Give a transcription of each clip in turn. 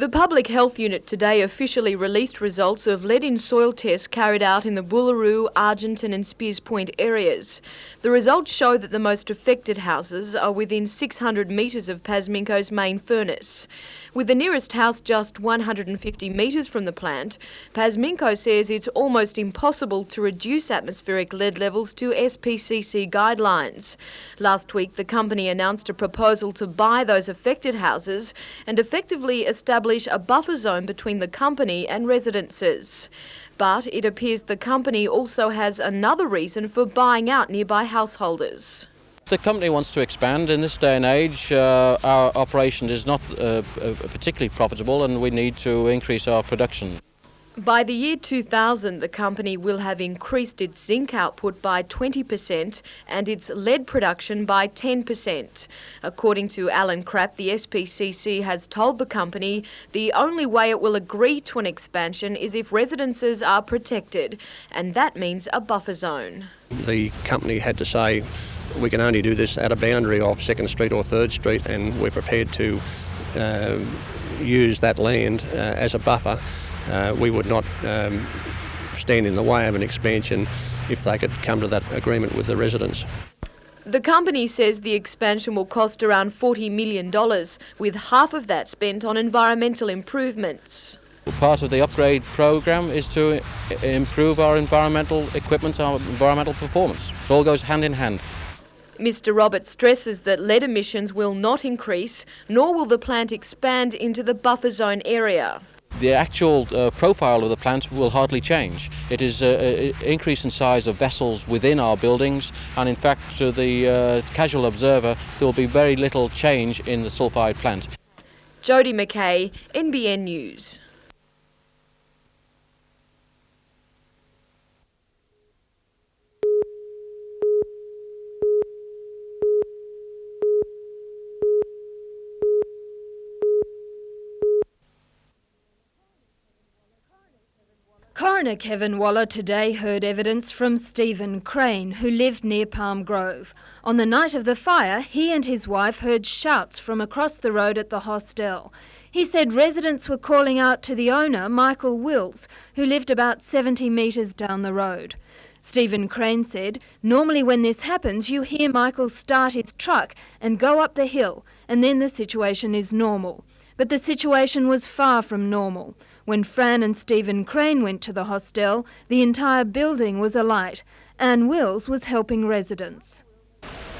The Public Health Unit today officially released results of lead-in soil tests carried out in the Boolaroo, Argenton and Spears Point areas. The results show that the most affected houses are within 600 metres of Pasminco's main furnace. With the nearest house just 150 metres from the plant, Pasminco says it's almost impossible to reduce atmospheric lead levels to SPCC guidelines. Last week, the company announced a proposal to buy those affected houses and effectively establish a buffer zone between the company and residences. But it appears the company also has another reason for buying out nearby householders. The company wants to expand. In this day and age, our operation is not particularly profitable and we need to increase our production. By the year 2000, the company will have increased its zinc output by 20% and its lead production by 10%. According to Alan Crapp, the SPCC has told the company the only way it will agree to an expansion is if residences are protected, and that means a buffer zone. The company had to say, we can only do this at a boundary of 2nd Street or 3rd Street, and we're prepared to use that land as a buffer. We would not stand in the way of an expansion if they could come to that agreement with the residents. The company says the expansion will cost around $40 million, with half of that spent on environmental improvements. Part of the upgrade program is to improve our environmental equipment, our environmental performance. It all goes hand in hand. Mr. Roberts stresses that lead emissions will not increase, nor will the plant expand into the buffer zone area. The actual profile of the plant will hardly change. It is an increase in size of vessels within our buildings, and in fact to the casual observer there will be very little change in the sulphide plant. Jodie McKay, NBN News. Coroner Kevin Waller today heard evidence from Stephen Crane, who lived near Palm Grove. On the night of the fire, he and his wife heard shouts from across the road at the hostel. He said residents were calling out to the owner, Michael Wills, who lived about 70 metres down the road. Stephen Crane said, normally when this happens, you hear Michael start his truck and go up the hill, and then the situation is normal. But the situation was far from normal. When Fran and Stephen Crane went to the hostel, the entire building was alight. Anne Wills was helping residents.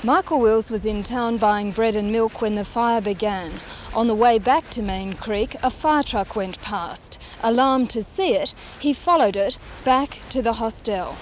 Michael Wills was in town buying bread and milk when the fire began. On the way back to Main Creek, a fire truck went past. Alarmed to see it, he followed it back to the hostel.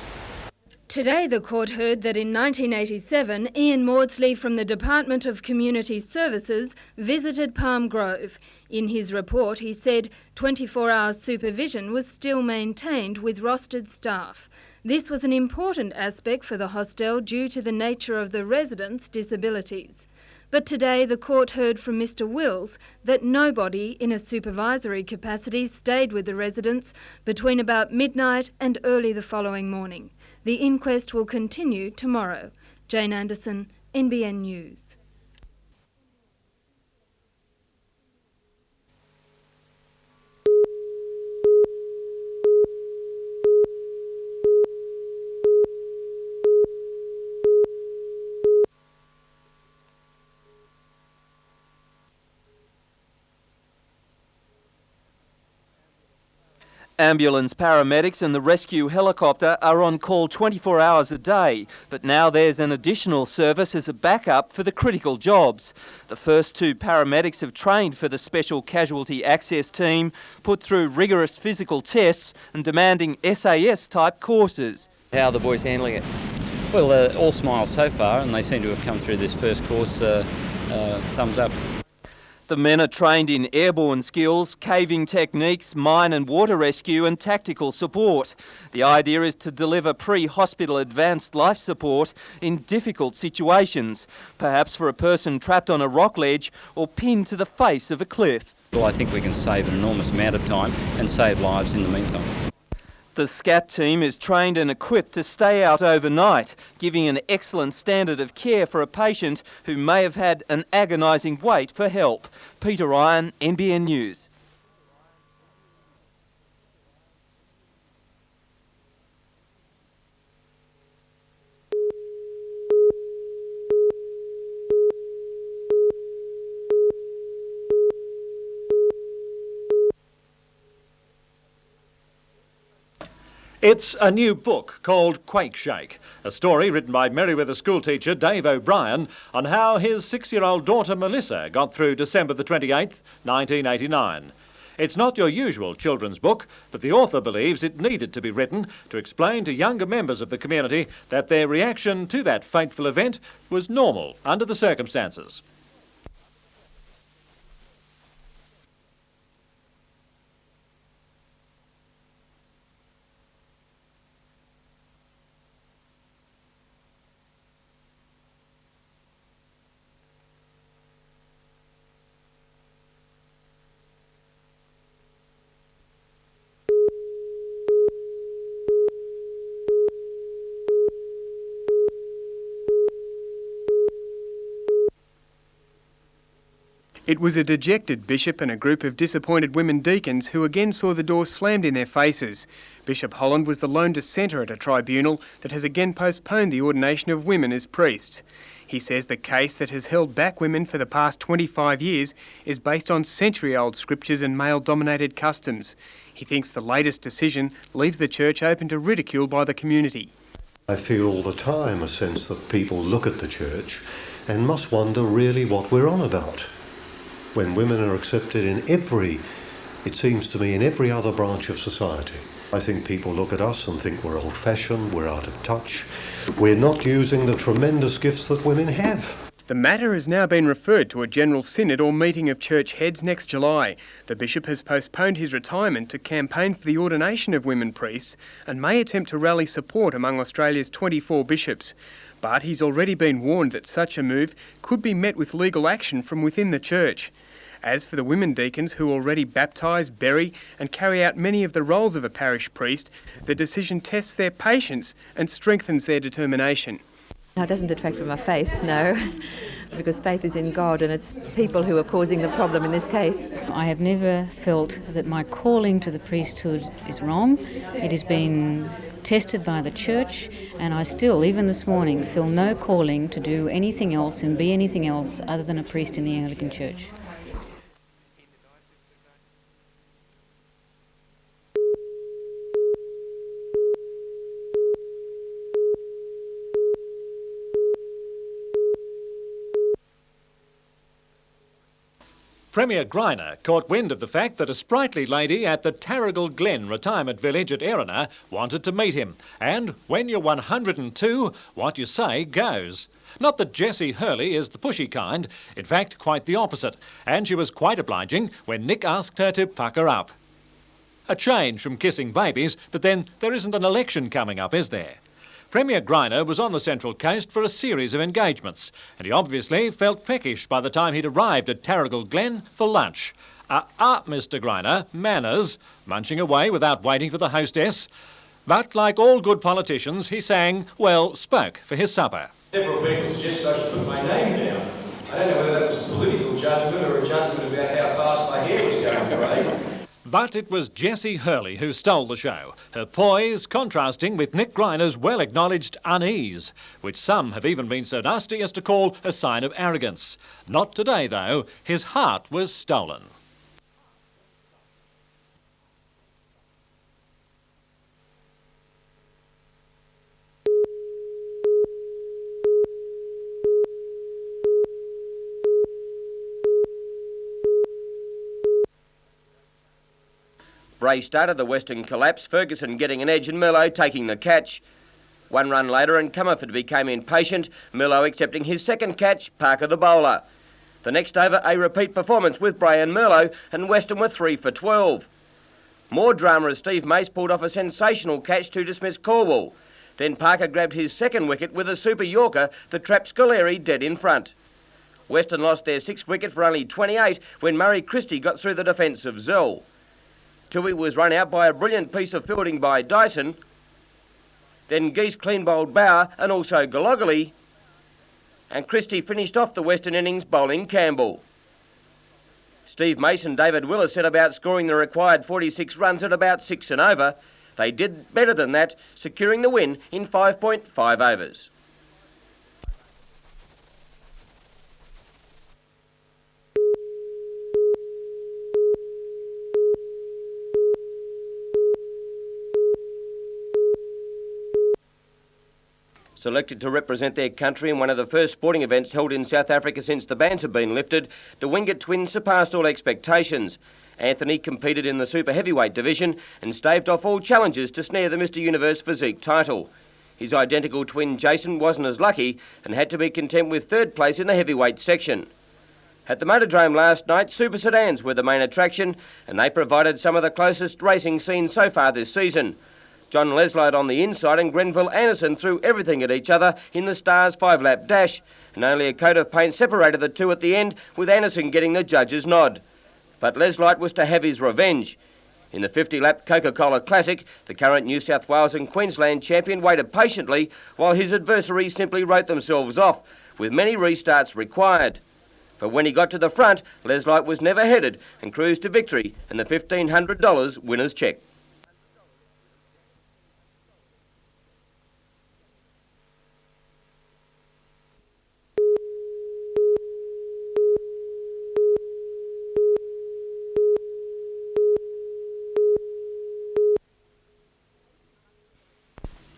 Today the court heard that in 1987, Ian Maudsley from the Department of Community Services visited Palm Grove. In his report he said 24-hour supervision was still maintained with rostered staff. This was an important aspect for the hostel due to the nature of the residents' disabilities. But today the court heard from Mr Wills that nobody in a supervisory capacity stayed with the residents between about midnight and early the following morning. The inquest will continue tomorrow. Jane Anderson, NBN News. Ambulance paramedics and the rescue helicopter are on call 24 hours a day, but now there's an additional service as a backup for the critical jobs. The first two paramedics have trained for the Special Casualty Access Team, put through rigorous physical tests and demanding SAS-type courses. How are the boys handling it? Well, all smiles so far, and they seem to have come through this first course thumbs up. The men are trained in airborne skills, caving techniques, mine and water rescue and tactical support. The idea is to deliver pre-hospital advanced life support in difficult situations, perhaps for a person trapped on a rock ledge or pinned to the face of a cliff. Well, I think we can save an enormous amount of time and save lives in the meantime. The SCAT team is trained and equipped to stay out overnight, giving an excellent standard of care for a patient who may have had an agonising wait for help. Peter Ryan, NBN News. It's a new book called Quake Shake, a story written by Merriweather schoolteacher Dave O'Brien on how his 6-year-old daughter Melissa got through December the 28th, 1989. It's not your usual children's book, but the author believes it needed to be written to explain to younger members of the community that their reaction to that fateful event was normal under the circumstances. It was a dejected bishop and a group of disappointed women deacons who again saw the door slammed in their faces. Bishop Holland was the lone dissenter at a tribunal that has again postponed the ordination of women as priests. He says the case that has held back women for the past 25 years is based on century-old scriptures and male-dominated customs. He thinks the latest decision leaves the church open to ridicule by the community. I feel all the time a sense that people look at the church and must wonder really what we're on about. When women are accepted in it seems to me, in every other branch of society. I think people look at us and think we're old-fashioned, we're out of touch. We're not using the tremendous gifts that women have. The matter has now been referred to a general synod or meeting of church heads next July. The bishop has postponed his retirement to campaign for the ordination of women priests and may attempt to rally support among Australia's 24 bishops. But he's already been warned that such a move could be met with legal action from within the church. As for the women deacons who already baptise, bury and carry out many of the roles of a parish priest, the decision tests their patience and strengthens their determination. No, it doesn't detract from our faith, no, because faith is in God and it's people who are causing the problem in this case. I have never felt that my calling to the priesthood is wrong. It has been tested by the church, and I still, even this morning, feel no calling to do anything else and be anything else other than a priest in the Anglican Church. Premier Greiner caught wind of the fact that a sprightly lady at the Tarragal Glen retirement village at Erina wanted to meet him. And when you're 102, what you say goes. Not that Jessie Hurley is the pushy kind, in fact quite the opposite, and she was quite obliging when Nick asked her to pucker up. A change from kissing babies, but then there isn't an election coming up, is there? Premier Greiner was on the Central Coast for a series of engagements, and he obviously felt peckish by the time he'd arrived at Tarragal Glen for lunch. Mr Greiner, manners, munching away without waiting for the hostess. But like all good politicians, he spoke for his supper. Several people suggested I should put my name down. I don't know whether that was a political judgment or a judgment about how fast my hair was going to grey. But it was Jessie Hurley who stole the show, her poise contrasting with Nick Greiner's well-acknowledged unease, which some have even been so nasty as to call a sign of arrogance. Not today, though. His heart was stolen. Bray started the Western collapse, Ferguson getting an edge and Merlot taking the catch. One run later and Comerford became impatient, Merlot accepting his second catch, Parker the bowler. The next over, a repeat performance with Bray and Merlot, and Western were 3 for 12. More drama as Steve Mace pulled off a sensational catch to dismiss Corwell. Then Parker grabbed his second wicket with a super Yorker that trapped Scoleri dead in front. Western lost their sixth wicket for only 28 when Murray Christie got through the defence of Zell. Tui was run out by a brilliant piece of fielding by Dyson. Then Geese clean bowled Bauer and also Gologoli. And Christie finished off the Western innings bowling Campbell. Steve Mace and David Willis set about scoring the required 46 runs at about 6 and over. They did better than that, securing the win in 5.5 overs. Selected to represent their country in one of the first sporting events held in South Africa since the bans have been lifted, the Wingett twins surpassed all expectations. Anthony competed in the super heavyweight division and staved off all challenges to snare the Mr Universe physique title. His identical twin Jason wasn't as lucky and had to be content with third place in the heavyweight section. At the Motordrome last night, super sedans were the main attraction and they provided some of the closest racing scenes so far this season. John Leslight on the inside and Grenville Anderson threw everything at each other in the Stars 5-lap dash, and only a coat of paint separated the two at the end, with Anderson getting the judge's nod. But Leslight was to have his revenge. In the 50-lap Coca-Cola Classic, the current New South Wales and Queensland champion waited patiently while his adversaries simply wrote themselves off, with many restarts required. But when he got to the front, Leslight was never headed and cruised to victory and the $1,500 winner's cheque.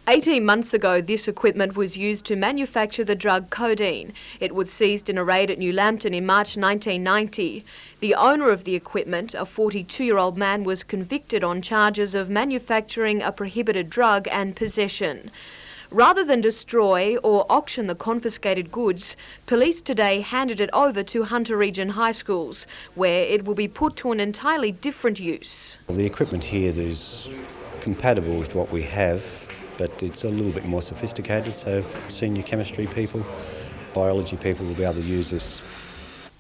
"18 months ago, this equipment was used to manufacture the drug codeine. It was seized in a raid at New Lambton in March 1990. The owner of the equipment, a 42-year-old man, was convicted on charges of manufacturing a prohibited drug and possession. Rather than destroy or auction the confiscated goods, police today handed it over to Hunter Region High Schools, where it will be put to an entirely different use. The equipment here is compatible with what we have, but it's a little bit more sophisticated, so senior chemistry people, biology people will be able to use this.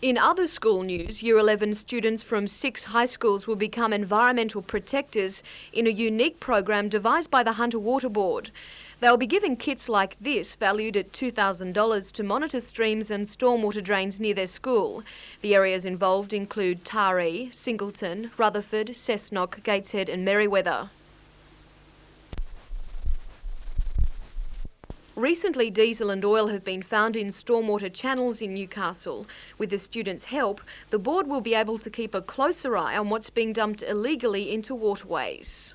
In other school news, Year 11 students from 6 high schools will become environmental protectors in a unique program devised by the Hunter Water Board. They'll be given kits like this, valued at $2,000, to monitor streams and stormwater drains near their school. The areas involved include Taree, Singleton, Rutherford, Cessnock, Gateshead and Merriweather. Recently, diesel and oil have been found in stormwater channels in Newcastle. With the students' help, the board will be able to keep a closer eye on what's being dumped illegally into waterways.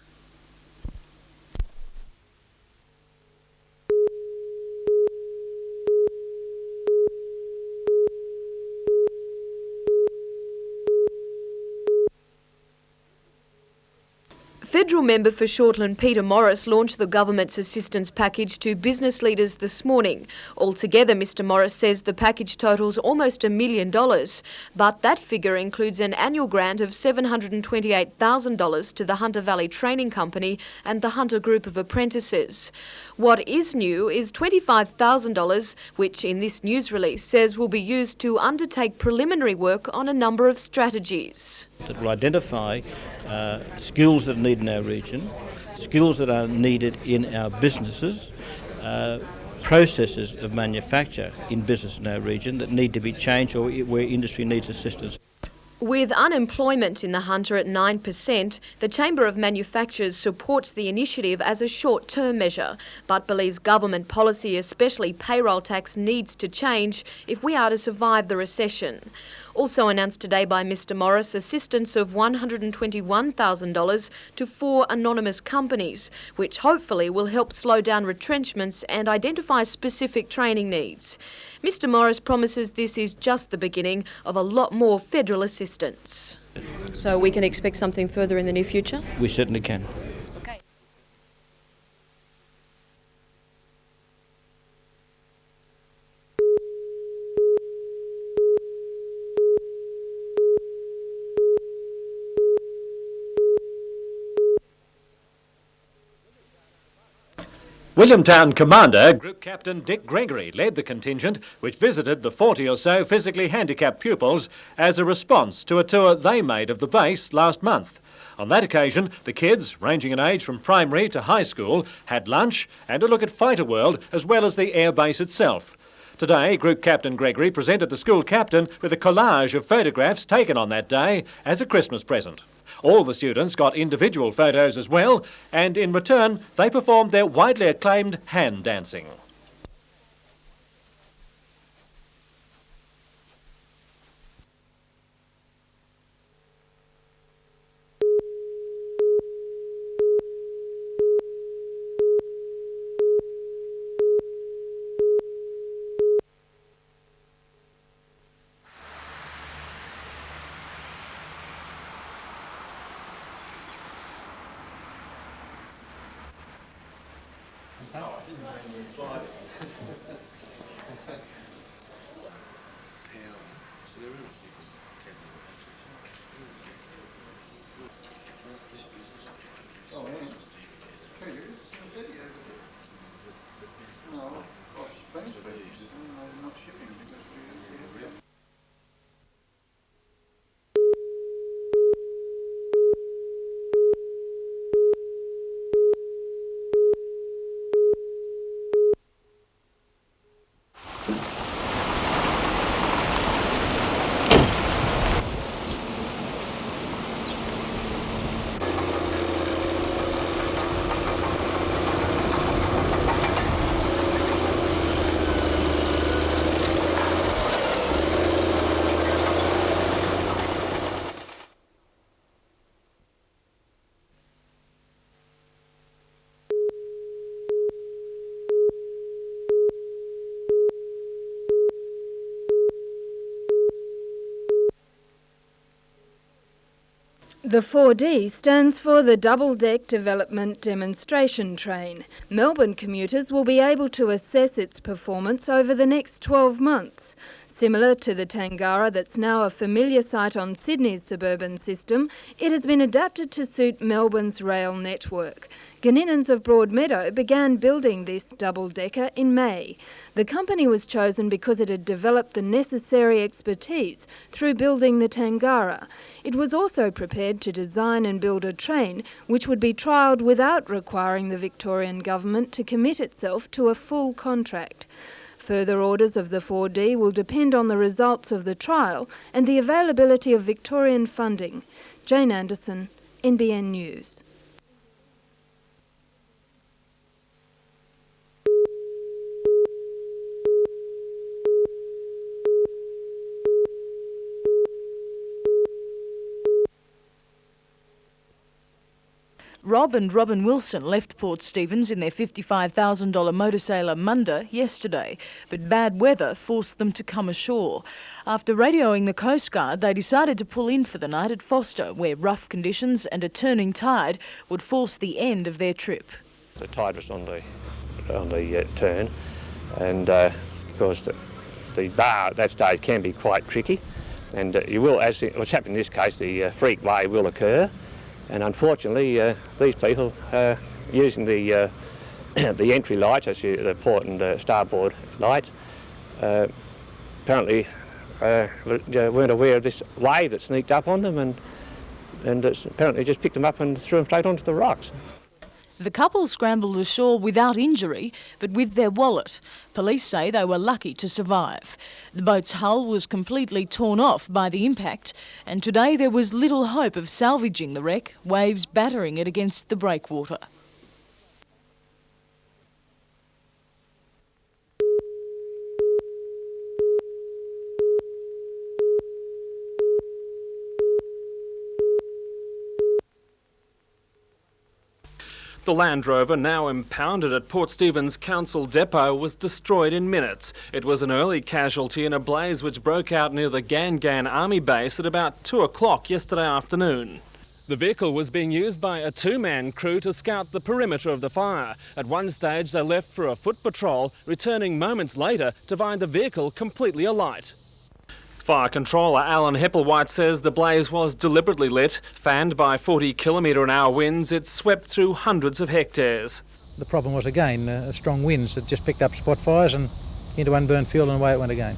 Federal member for Shortland Peter Morris launched the government's assistance package to business leaders this morning. Altogether, Mr Morris says the package totals almost $1 million, but that figure includes an annual grant of $728,000 to the Hunter Valley Training Company and the Hunter Group of Apprentices. What is new is $25,000, which in this news release says will be used to undertake preliminary work on a number of strategies. That will identify skills that are needed in our region, skills that are needed in our businesses, processes of manufacture in business in our region that need to be changed or where industry needs assistance. With unemployment in the Hunter at 9%, the Chamber of Manufacturers supports the initiative as a short-term measure, but believes government policy, especially payroll tax, needs to change if we are to survive the recession. Also announced today by Mr Morris, assistance of $121,000 to 4 anonymous companies, which hopefully will help slow down retrenchments and identify specific training needs. Mr Morris promises this is just the beginning of a lot more federal assistance. So we can expect something further in the near future? We certainly can. Williamtown Commander Group Captain Dick Gregory led the contingent which visited the 40 or so physically handicapped pupils as a response to a tour they made of the base last month. On that occasion, the kids, ranging in age from primary to high school, had lunch and a look at Fighter World as well as the air base itself. Today, Group Captain Gregory presented the school captain with a collage of photographs taken on that day as a Christmas present. All the students got individual photos as well, and in return, they performed their widely acclaimed hand dancing. The 4D stands for the Double-Deck Development Demonstration Train. Melbourne commuters will be able to assess its performance over the next 12 months. Similar to the Tangara that's now a familiar sight on Sydney's suburban system, it has been adapted to suit Melbourne's rail network. Ganninans of Broadmeadow began building this double-decker in May. The company was chosen because it had developed the necessary expertise through building the Tangara. It was also prepared to design and build a train which would be trialled without requiring the Victorian government to commit itself to a full contract. Further orders of the 4D will depend on the results of the trial and the availability of Victorian funding. Jane Anderson, NBN News. Rob and Robin Wilson left Port Stephens in their $55,000 motor sailor Munda yesterday, but bad weather forced them to come ashore. After radioing the Coast Guard, they decided to pull in for the night at Foster, where rough conditions and a turning tide would force the end of their trip. The tide was on the turn, and of course the bar at that stage can be quite tricky, and you will, as what's happened in this case, the freak wave will occur. And unfortunately, these people using the entry lights, that's the port and starboard lights, apparently weren't aware of this wave that sneaked up on them, and it's apparently just picked them up and threw them straight onto the rocks. The couple scrambled ashore without injury, but with their wallet. Police say they were lucky to survive. The boat's hull was completely torn off by the impact, and today there was little hope of salvaging the wreck, waves battering it against the breakwater. The Land Rover, now impounded at Port Stephens Council Depot, was destroyed in minutes. It was an early casualty in a blaze which broke out near the Gangan Army Base at about 2 o'clock yesterday afternoon. The vehicle was being used by a two-man crew to scout the perimeter of the fire. At one stage they left for a foot patrol, returning moments later to find the vehicle completely alight. Fire controller Alan Hepplewhite says the blaze was deliberately lit. Fanned by 40-kilometre-an-hour winds, it swept through hundreds of hectares. The problem was, again, strong winds that just picked up spot fires and into unburned field, and away it went again.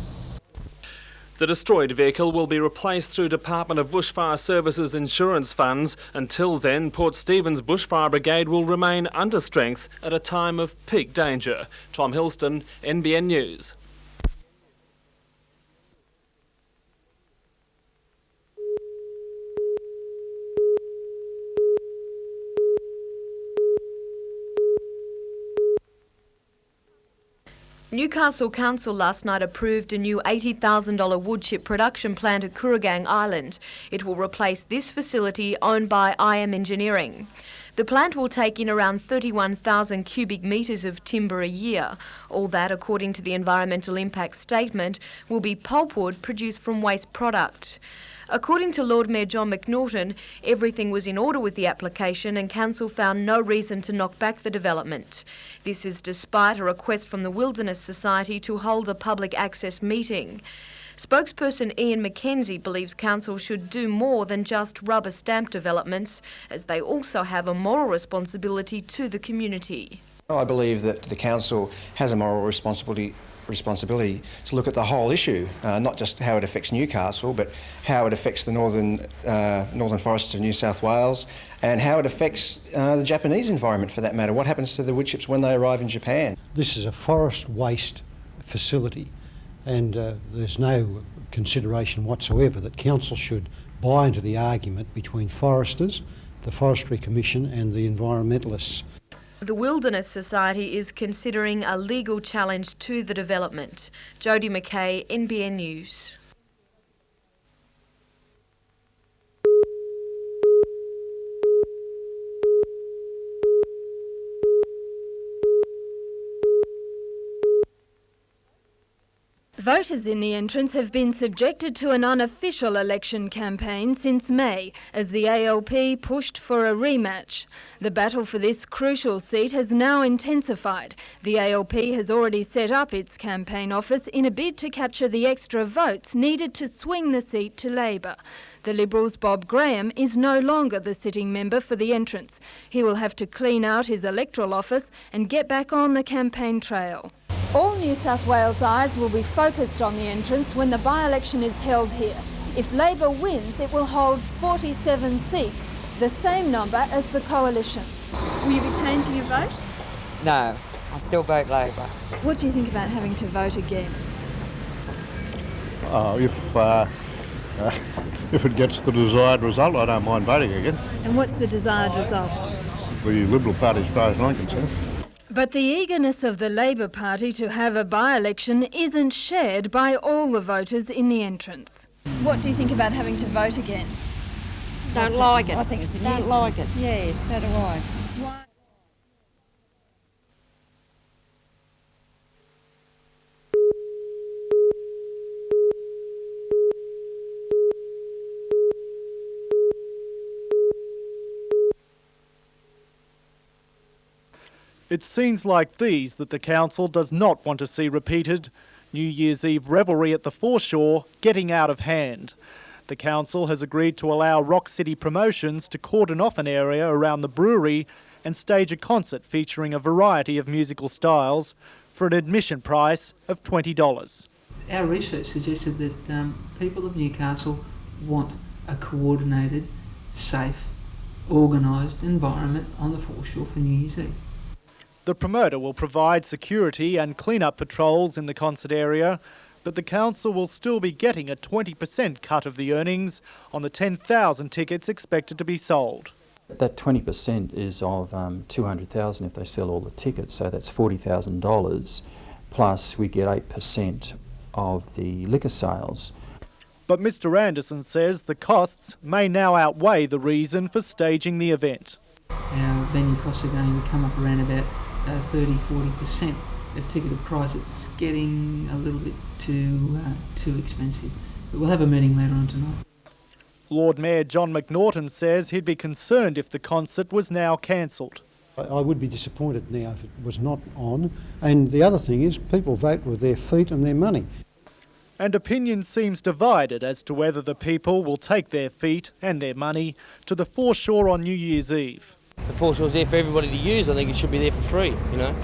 The destroyed vehicle will be replaced through Department of Bushfire Services insurance funds. Until then, Port Stephens Bushfire Brigade will remain under strength at a time of peak danger. Tom Hilston, NBN News. Newcastle Council last night approved a new $80,000 woodchip production plant at Kooragang Island. It will replace this facility owned by IM Engineering. The plant will take in around 31,000 cubic metres of timber a year. All that, according to the environmental impact statement, will be pulpwood produced from waste product. According to Lord Mayor John McNaughton, everything was in order with the application and Council found no reason to knock back the development. This is despite a request from the Wilderness Society to hold a public access meeting. Spokesperson Ian McKenzie believes Council should do more than just rubber stamp developments, as they also have a moral responsibility to the community. I believe that the Council has a moral responsibility to look at the whole issue, not just how it affects Newcastle, but how it affects the northern forests of New South Wales and how it affects the Japanese environment for that matter. What happens to the wood chips when they arrive in Japan? This is a forest waste facility and there's no consideration whatsoever that Council should buy into the argument between foresters, the Forestry Commission and the environmentalists. The Wilderness Society is considering a legal challenge to the development. Jodie McKay, NBN News. Voters in the entrance have been subjected to an unofficial election campaign since May as the ALP pushed for a rematch. The battle for this crucial seat has now intensified. The ALP has already set up its campaign office in a bid to capture the extra votes needed to swing the seat to Labor. The Liberals' Bob Graham is no longer the sitting member for the entrance. He will have to clean out his electoral office and get back on the campaign trail. All New South Wales eyes will be focused on the entrance when the by-election is held here. If Labor wins, it will hold 47 seats, the same number as the Coalition. Will you be changing your vote? No, I still vote Labor. What do you think about having to vote again? If it gets the desired result, I don't mind voting again. And what's the desired result? The Liberal Party, as far as I'm concerned. But the eagerness of the Labor Party to have a by-election isn't shared by all the voters in the entrance. What do you think about having to vote again? Don't like it. I think it's Don't like it. Yes, so do I. Why? It's scenes like these that the Council does not want to see repeated. New Year's Eve revelry at the foreshore getting out of hand. The Council has agreed to allow Rock City Promotions to cordon off an area around the brewery and stage a concert featuring a variety of musical styles for an admission price of $20. Our research suggested that people of Newcastle want a coordinated, safe, organised environment on the foreshore for New Year's Eve. The promoter will provide security and clean-up patrols in the concert area, but the Council will still be getting a 20% cut of the earnings on the 10,000 tickets expected to be sold. That 20% is of $200,000 if they sell all the tickets, so that's $40,000, plus we get 8% of the liquor sales. But Mr Anderson says the costs may now outweigh the reason for staging the event. Our venue costs are going to come up around about 30-40% of ticketed price. It's getting a little bit too expensive. But we'll have a meeting later on tonight. Lord Mayor John McNaughton says he'd be concerned if the concert was now cancelled. I would be disappointed now if it was not on. And the other thing is people vote with their feet and their money. And opinion seems divided as to whether the people will take their feet and their money to the foreshore on New Year's Eve. The foreshore's there for everybody to use. I think it should be there for free, you know.